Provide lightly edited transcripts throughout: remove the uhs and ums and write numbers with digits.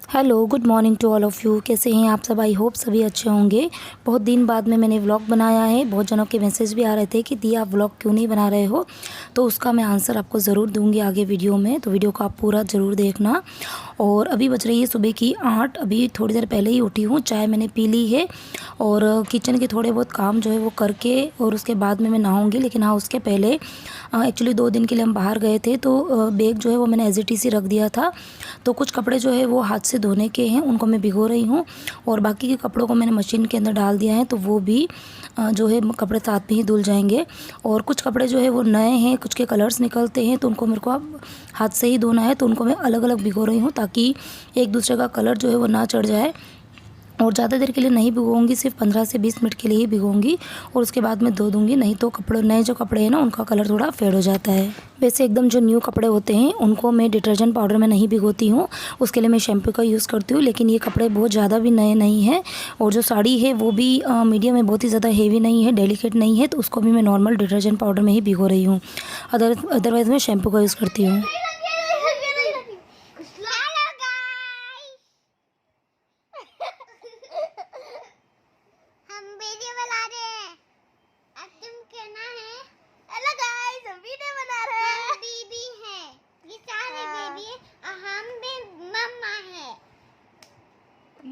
Hello, good morning to all of you. कैसे हैं आप सब? आई होप सभी अच्छे होंगे। बहुत दिन बाद में मैंने व्लॉग बनाया है। बहुत जनों के मैसेज भी आ रहे थे कि दी आप व्लॉग क्यों नहीं बना रहे हो, तो उसका मैं आंसर आपको ज़रूर दूंगी आगे वीडियो में, तो वीडियो को आप पूरा ज़रूर देखना। और अभी बज रही है सुबह की 8। अभी थोड़ी देर पहले ही उठी हूँ, चाय मैंने पी ली है और किचन के थोड़े बहुत काम जो है वो करके और उसके बाद में मैं नहाऊँगी। लेकिन हाँ, उसके पहले एक्चुअली 2 दिन के लिए हम बाहर गए थे, तो बैग जो है वो मैंने एज इट इज़ ही रख दिया था। तो कुछ कपड़े जो है वो हाथ से धोने के हैं, उनको मैं भिगो रही हूँ और बाकी के कपड़ों को मैंने मशीन के अंदर डाल दिया है, तो वो भी जो है कपड़े साथ में ही धुल जाएंगे। और कुछ कपड़े जो है वो नए हैं, कुछ के कलर्स निकलते हैं, तो उनको मेरे को अब हाथ से ही धोना है, तो उनको मैं अलग अलग भिगो रही हूँ ताकि एक दूसरे का कलर जो है वो ना चढ़ जाए। और ज़्यादा देर के लिए नहीं भिगोऊंगी, सिर्फ 15 से 20 मिनट के लिए ही भिगोऊंगी और उसके बाद मैं धो दूंगी। नहीं तो कपड़े नए जो कपड़े हैं ना, उनका कलर थोड़ा फेड हो जाता है। वैसे एकदम जो न्यू कपड़े होते हैं उनको मैं डिटर्जेंट पाउडर में नहीं भिगोती हूँ, उसके लिए मैं शैम्पू का यूज़ करती हूँ। लेकिन ये कपड़े बहुत ज़्यादा भी नए नहीं हैं और जो साड़ी है वो भी मीडियम है, बहुत ही ज़्यादा हेवी नहीं है, डेलिकेट नहीं है, तो उसको भी मैं नॉर्मल डिटर्जेंट पाउडर में ही भिगो रही हूँ। अदरवाइज़ मैं शैम्पू का यूज़ करती हूँ।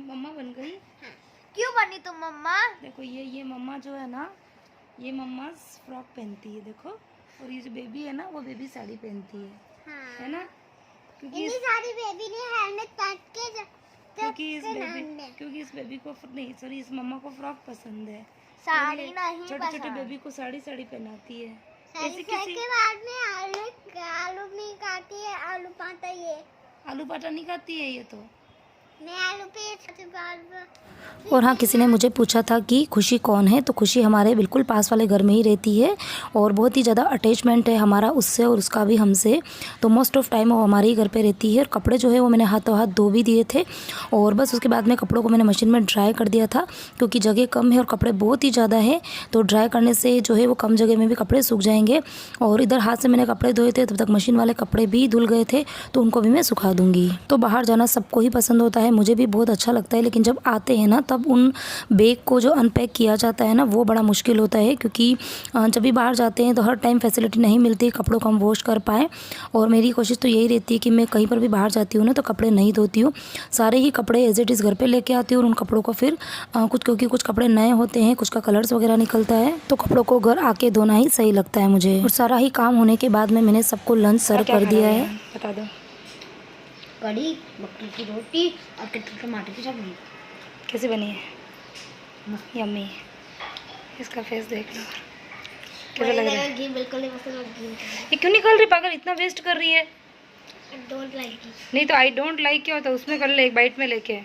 मम्मा बन गई। हाँ। क्यों बनी तुम मम्मा? देखो ये मम्मा जो है ना, ये मम्मा फ्रॉक पहनती है, देखो। और ये जो बेबी है ना, वो बेबी साड़ी पहनती है। हाँ। है ना? क्योंकि सारी बेबी ने हेलमेट पहन के क्योंकि इस बेबी को नहीं, सॉरी, इस मम्मा को फ्रॉक पसंद है। साड़ी नहीं, छोटे छोटे बेबी को साड़ी पहनाती है। ऐसी के बाद में आलू नहीं खाती है, आलू पाता ये आलू पाटा नहीं खाती है ये तो। मैं आलू पे और हाँ, किसी ने मुझे पूछा था कि खुशी कौन है, तो खुशी हमारे बिल्कुल पास वाले घर में ही रहती है और बहुत ही ज़्यादा अटैचमेंट है हमारा उससे और उसका भी हमसे। तो मोस्ट ऑफ टाइम वो हमारे ही घर पे रहती है। और कपड़े जो है वो मैंने हाथों हाथ धो भी दिए थे और बस उसके बाद में कपड़ों को मैंने मशीन में ड्राई कर दिया था, क्योंकि जगह कम है और कपड़े बहुत ही ज़्यादा है, तो ड्राई करने से जो है वो कम जगह में भी कपड़े सूख जाएंगे। और इधर हाथ से मैंने कपड़े धोए थे, तब तक मशीन वाले कपड़े भी धुल गए थे, तो उनको भी मैं सुखा दूँगी। तो बाहर जाना सबको ही पसंद होता है, मुझे भी बहुत अच्छा लगता है, लेकिन जब आते हैं ना तब उन बैग को जो अनपैक किया जाता है ना, वो बड़ा मुश्किल होता है। क्योंकि जब भी बाहर जाते हैं तो हर टाइम फैसिलिटी नहीं मिलती कपड़ों को हम वॉश कर पाएँ। और मेरी कोशिश तो यही रहती है कि मैं कहीं पर भी बाहर जाती हूँ ना, तो कपड़े नहीं धोती हूँ, सारे ही कपड़े एज इट इज़ घर पर लेके आती हूँ। और उन कपड़ों को फिर क्योंकि कुछ कपड़े नए होते हैं, कुछ का कलर्स वगैरह निकलता है, तो कपड़ों को घर आके धोना ही सही लगता है मुझे। और सारा ही काम होने के बाद में मैंने सबको लंच सर्व कर दिया है। बता दो। कड़ी, मक्की की रोटी और टमाटर की सब्जी। कैसी बनी है? यम्मी। इसका फेस देख लो, कैसा लग रहा है? घी बिल्कुल नहीं पसंद। ये क्यों निकल रही पागल, इतना वेस्ट कर रही है? Don't like. नहीं तो आई डोंट लाइक क्या होता है, उसमें कर ले, एक बाइट में लेके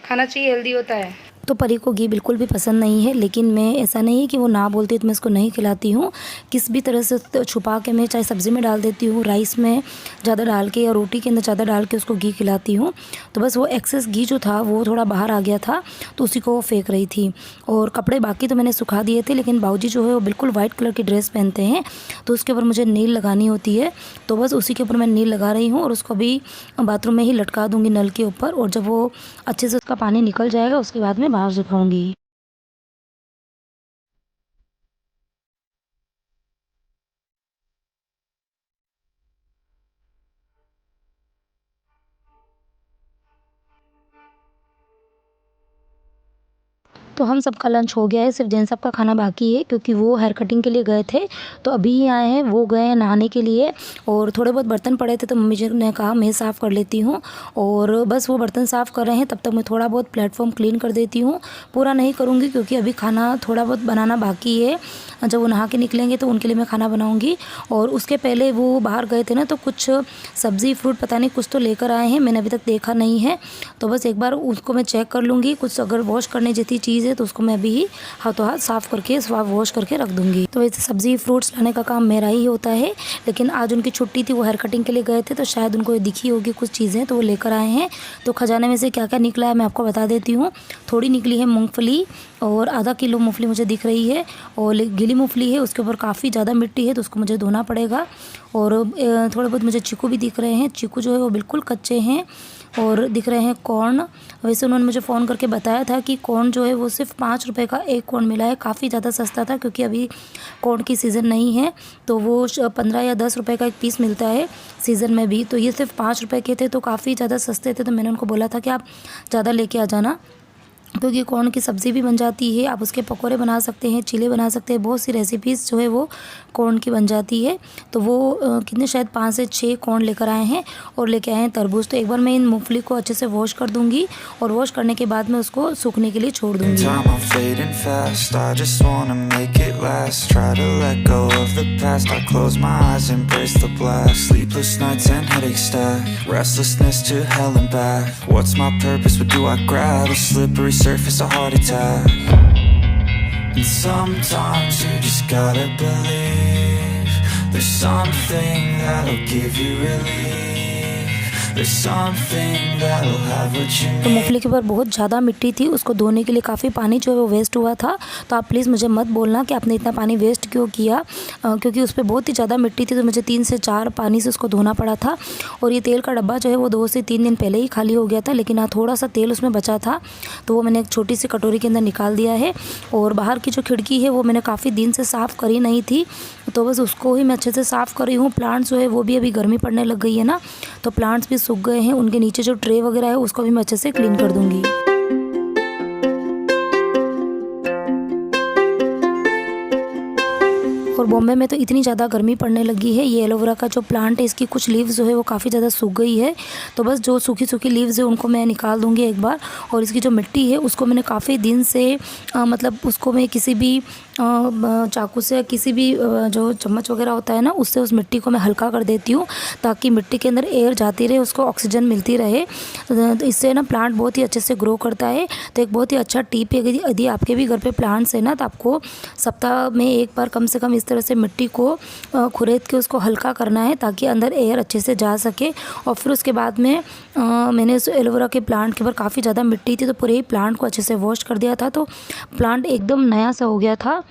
खाना चाहिए, हेल्दी होता है। तो परी को घी बिल्कुल भी पसंद नहीं है, लेकिन मैं ऐसा नहीं है कि वो ना बोलती तो मैं इसको नहीं खिलाती हूँ। किस भी तरह से छुपा के मैं चाहे सब्ज़ी में डाल देती हूँ, राइस में ज़्यादा डाल के या रोटी के अंदर ज़्यादा डाल के उसको घी खिलाती हूँ। तो बस वो एक्सेस घी जो था वो थोड़ा बाहर आ गया था, तो उसी को वो फेंक रही थी। और कपड़े बाकी तो मैंने सुखा दिए थे, लेकिन बाबूजी जो है वो बिल्कुल वाइट कलर की ड्रेस पहनते हैं, तो उसके ऊपर मुझे नील लगानी होती है, तो बस उसी के ऊपर मैं नील लगा रही हूँ और उसको भी बाथरूम में ही लटका दूँगी नल के ऊपर। और जब वो अच्छे से उसका पानी निकल जाएगा उसके बाद मैं बाहर सुखाऊँगी। तो हम सबका लंच हो गया है, सिर्फ जैन साहब का खाना बाकी है, क्योंकि वो हेयर कटिंग के लिए गए थे, तो अभी ही आए हैं। वो गए हैं नहाने के लिए और थोड़े बहुत बर्तन पड़े थे, तो मम्मी जी ने कहा मैं साफ़ कर लेती हूँ। और बस वो बर्तन साफ़ कर रहे हैं, तब तक मैं थोड़ा बहुत प्लेटफॉर्म क्लीन कर देती हूँ। पूरा नहीं करूँगी क्योंकि अभी खाना थोड़ा बहुत बनाना बाकी है। जब वो नहा के निकलेंगे तो उनके लिए मैं खाना बनाऊँगी। और उसके पहले वो बाहर गए थे ना, तो कुछ सब्ज़ी फ्रूट पता नहीं कुछ तो लेकर आए हैं, मैंने अभी तक देखा नहीं है, तो बस एक बार उसको मैं चेक कर लूँगी। कुछ अगर वॉश करने जैसी चीज़ है तो उसको मैं अभी हाथों हाथ साफ़ करके स्वाब वॉश करके रख दूँगी। तो वैसे सब्ज़ी फ्रूट्स लाने का काम मेरा ही होता है, लेकिन आज उनकी छुट्टी थी, वो हेयर कटिंग के लिए गए थे, तो शायद उनको ये दिखी होगी कुछ चीज़ें, तो वो लेकर आए हैं। तो खजाने में से क्या क्या निकला है मैं आपको बता देती हूँ। थोड़ी निकली है मूँगफली और आधा किलो मूँगफली मुझे दिख रही है, और गीली मूँगफली है, उसके ऊपर काफ़ी ज़्यादा मिट्टी है, तो उसको मुझे धोना पड़ेगा। और थोड़े बहुत मुझे चीकू भी दिख रहे हैं। चीकू जो है वो बिल्कुल कच्चे हैं, और दिख रहे हैं कॉर्न। वैसे उन्होंने मुझे फ़ोन करके बताया था कि कॉर्न जो है वो सिर्फ 5 रुपए का एक कॉर्न मिला है। काफ़ी ज़्यादा सस्ता था क्योंकि अभी कॉर्न की सीज़न नहीं है, तो वो 15 या 10 रुपए का एक पीस मिलता है सीज़न में भी। तो ये सिर्फ 5 रुपए के थे, तो काफ़ी ज़्यादा सस्ते थे। तो मैंने उनको बोला था कि आप ज़्यादा लेके आ जाना, क्योंकि कॉर्न की सब्ज़ी भी बन जाती है, आप उसके पकोड़े बना सकते हैं, चीले बना सकते हैं, बहुत सी रेसिपीज़ जो है वो कॉर्न की बन जाती है। तो वो कितने शायद 5 से 6 कॉर्न लेकर आए हैं और लेके आए हैं तरबूज। तो एक बार मैं इन मूंगफली को अच्छे से वॉश कर दूंगी और वॉश करने के बाद मैं उसको सूखने के लिए छोड़ दूंगी। Time I'm fading fast, I just wanna make it last. Try to let go of the past, I close my eyes, embrace the blast. Sleepless nights and headaches stack, restlessness to hell and back. What's my purpose, what do I grab? A slippery surface, a heart attack. And sometimes you just gotta believe there's something that'll give you relief. There's something that'll have what you need. तो मूंगफली के ऊपर बहुत ज़्यादा मिट्टी थी, उसको धोने के लिए काफ़ी पानी जो है वो वेस्ट हुआ था। तो आप प्लीज़ मुझे मत बोलना कि आपने इतना पानी वेस्ट क्यों किया, क्योंकि उस पर बहुत ही ज़्यादा मिट्टी थी, तो मुझे 3 से 4 पानी से उसको धोना पड़ा था। और ये तेल का डब्बा जो है वो 2 से 3 दिन पहले ही खाली हो गया था, लेकिन हाँ थोड़ा सा तेल उसमें बचा था, तो वो मैंने एक छोटी सी कटोरी के अंदर निकाल दिया है। और बाहर की जो खिड़की है वो मैंने काफ़ी दिन से साफ़ करी नहीं थी, तो बस उसको ही मैं अच्छे से साफ़ कर रही हूँ। प्लांट्स जो है वो भी अभी गर्मी पड़ने लग गई है ना, तो प्लांट्स भी सूख गए हैं। उनके नीचे जो ट्रे वगैरह है उसको भी मैं अच्छे से क्लीन कर दूँगी। और बॉम्बे में तो इतनी ज़्यादा गर्मी पड़ने लगी है। ये एलोवेरा का जो प्लांट है इसकी कुछ लीव्स जो है वो काफ़ी ज़्यादा सूख गई है, तो बस जो सूखी सूखी लीव्स है उनको मैं निकाल दूँगी एक बार। और इसकी जो मिट्टी है उसको मैंने काफ़ी दिन से मतलब उसको मैं किसी भी चाकू से, किसी भी जो चम्मच वगैरह होता है ना, उससे उस मिट्टी को मैं हल्का कर देती हूँ, ताकि मिट्टी के अंदर एयर जाती रहे, उसको ऑक्सीजन मिलती रहे। तो इससे ना प्लांट बहुत ही अच्छे से ग्रो करता है। तो एक बहुत ही अच्छा टिप है, यदि आपके भी घर पे प्लांट्स है ना, तो आपको सप्ताह में एक बार कम से कम इस तरह से मिट्टी को खुरेद के उसको हल्का करना है, ताकि अंदर एयर अच्छे से जा सके। और फिर उसके बाद में मैंने उस एलोवेरा के प्लांट के ऊपर काफ़ी ज़्यादा मिट्टी थी, तो पूरे ही प्लांट को अच्छे से वॉश कर दिया था, तो प्लांट एकदम नया सा हो गया था।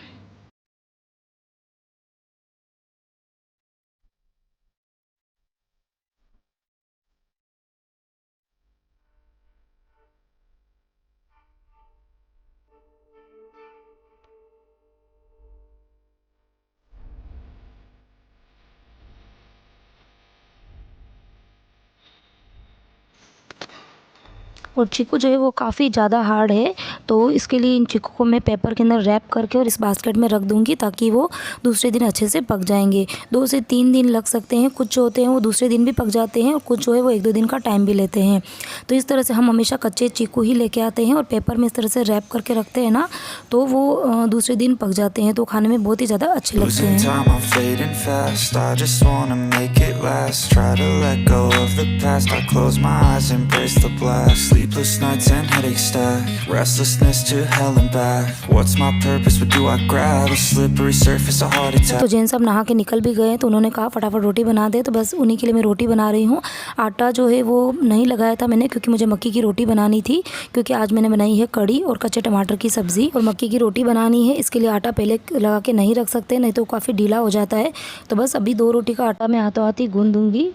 और चीकू जो है वो काफ़ी ज़्यादा हार्ड है, तो इसके लिए इन चीकू को मैं पेपर के अंदर रैप करके और इस बास्केट में रख दूंगी, ताकि वो दूसरे दिन अच्छे से पक जाएंगे। 2 से 3 दिन लग सकते हैं, कुछ जो होते हैं वो दूसरे दिन भी पक जाते हैं, और कुछ जो है वो 1-2 दिन का टाइम भी लेते हैं। तो इस तरह से हम हमेशा कच्चे चीकू ही लेके आते हैं और पेपर में इस तरह से रैप करके रखते हैं ना, तो वो दूसरे दिन पक जाते हैं, तो खाने में बहुत ही ज़्यादा अच्छे लगते Losing हैं। time, I'm fading fast. I just wanna make it last. Try to let go of the past. I close my eyes, embrace the blast. Sleepless nights and headaches stack, restlessness to hell and back. What's my purpose? What do I grab? A slippery surface, a heart attack. तो जेन साहब नहा के निकल भी गए, तो उन्होंने कहा फटाफट रोटी बना दे, तो बस उन्हीं के लिए मैं रोटी बना रही हूँ। आटा जो है वो नहीं लगाया था मैंने, क्योंकि मुझे मक्की की रोटी बनानी थी, क्योंकि आज मैंने बनाई है कड़ी और कच्चे टमाटर की सब्ज़ी, और मक्की की रोटी बनानी है। इसके लिए आटा पहले लगा के नहीं रख सकते, नहीं तो काफ़ी ढीला हो जाता है। तो बस अभी 2 रोटी का आटा मैं हाथों हाथ ही गूँध दूँगी।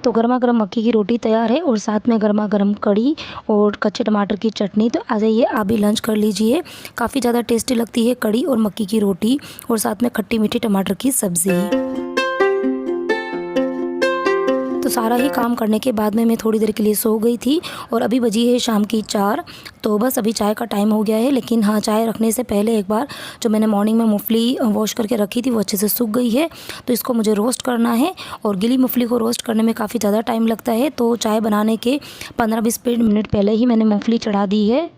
तो गर्मा गर्म मक्की की रोटी तैयार है, और साथ में गर्मा गर्म कड़ी और कच्चे टमाटर की चटनी। तो आ जाइए आप भी लंच कर लीजिए। काफ़ी ज़्यादा टेस्टी लगती है कड़ी और मक्की की रोटी, और साथ में खट्टी मीठी टमाटर की सब्ज़ी। तो तो सारा ही काम करने के बाद में मैं थोड़ी देर के लिए सो गई थी और अभी बजी है शाम की 4। तो बस अभी चाय का टाइम हो गया है, लेकिन हाँ, चाय रखने से पहले एक बार जो मैंने मॉर्निंग में मूँगफली वॉश करके रखी थी वो अच्छे से सूख गई है। तो इसको मुझे रोस्ट करना है और गीली मूँगफली को रोस्ट करने में काफ़ी ज़्यादा टाइम लगता है। तो चाय बनाने के 15-20 मिनट पहले ही मैंने मूँगफली चढ़ा दी है।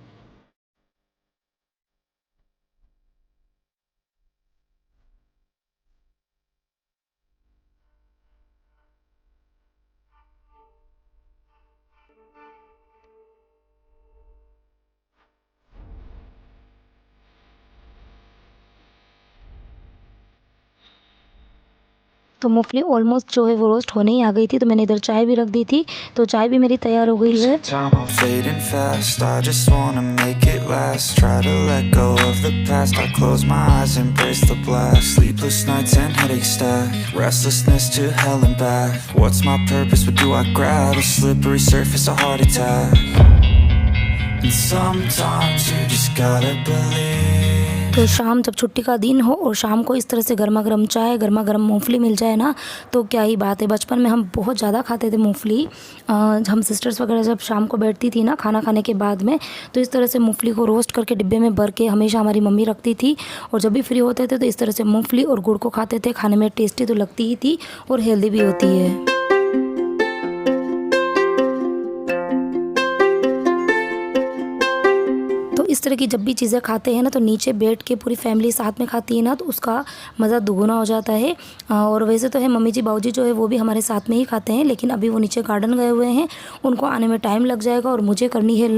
तो मूँगफली ऑलमोस्ट जो है वो रोस्ट होने ही आ गई थी। तो मैंने इधर चाय भी रख दी थी, तो चाय भी मेरी तैयार हो गई है। Time I'm fading fast, I just wanna make it last. Try to let go of the past, I close my eyes, embrace the blast. Sleepless nights and headaches stack, restlessness to hell and back. What's my purpose, what do I grab? A slippery surface, a heart attack. And sometimes you just gotta believe. तो शाम जब छुट्टी का दिन हो और शाम को इस तरह से गर्मा गर्म चाय, गर्मा गर्म मूँगफली मिल जाए ना, तो क्या ही बात है। बचपन में हम बहुत ज़्यादा खाते थे मूँगफली। हम सिस्टर्स वगैरह जब शाम को बैठती थी ना खाना खाने के बाद में, तो इस तरह से मूँगफली को रोस्ट करके डिब्बे में भर के हमेशा हमारी मम्मी रखती थी। और जब भी फ्री होते थे तो इस तरह से मूँगफली और गुड़ को खाते थे। खाने में टेस्टी तो लगती ही थी और हेल्दी भी होती है। तो इस तरह की जब भी चीज़ें खाते हैं ना, तो नीचे बैठ के पूरी फैमिली साथ में खाती है ना, तो उसका मज़ा दुगुना हो जाता है। और वैसे तो है मम्मी जी बाबूजी जो है वो भी हमारे साथ में ही खाते हैं, लेकिन अभी वो नीचे गार्डन गए हुए हैं, उनको आने में टाइम लग जाएगा। और मुझे करनी है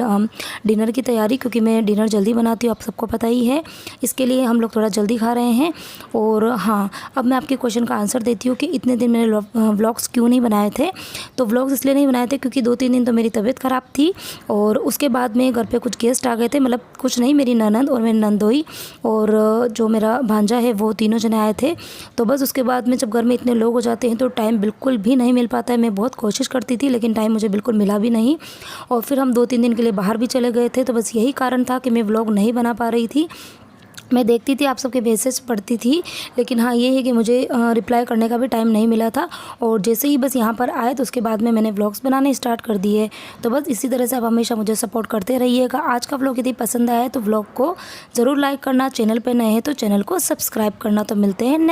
डिनर की तैयारी, क्योंकि मैं डिनर जल्दी बनाती हूँ, आप सबको पता ही है। इसके लिए हम लोग थोड़ा जल्दी खा रहे हैं। और हाँ, अब मैं आपके क्वेश्चन का आंसर देती हूँ कि इतने दिन मैंने व्लॉग्स क्यों नहीं बनाए थे। तो व्लॉग्स इसलिए नहीं बनाए थे क्योंकि 2-3 दिन तो मेरी तबीयत ख़राब थी, और उसके बाद में घर पे कुछ गेस्ट आ गए थे। मतलब कुछ नहीं, मेरी ननद और मेरी नंदोई और जो मेरा भांजा है वो तीनों जने आए थे। तो बस उसके बाद में जब घर में इतने लोग हो जाते हैं तो टाइम बिल्कुल भी नहीं मिल पाता है। मैं बहुत कोशिश करती थी, लेकिन टाइम मुझे बिल्कुल मिला भी नहीं। और फिर हम 2-3 दिन के लिए बाहर भी चले गए थे। तो बस यही कारण था कि मैं व्लॉग नहीं बना पा रही थी। मैं देखती थी आप सबके मैसेज पढ़ती थी, लेकिन हाँ, ये है कि मुझे रिप्लाई करने का भी टाइम नहीं मिला था। और जैसे ही बस यहाँ पर आए तो उसके बाद में मैंने व्लॉग्स बनाने स्टार्ट कर दिए। तो बस इसी तरह से आप हमेशा मुझे सपोर्ट करते रहिएगा। आज का व्लॉग यदि पसंद आया तो व्लॉग को ज़रूर लाइक करना, चैनल पर नए हैं तो चैनल को सब्सक्राइब करना। तो मिलते हैं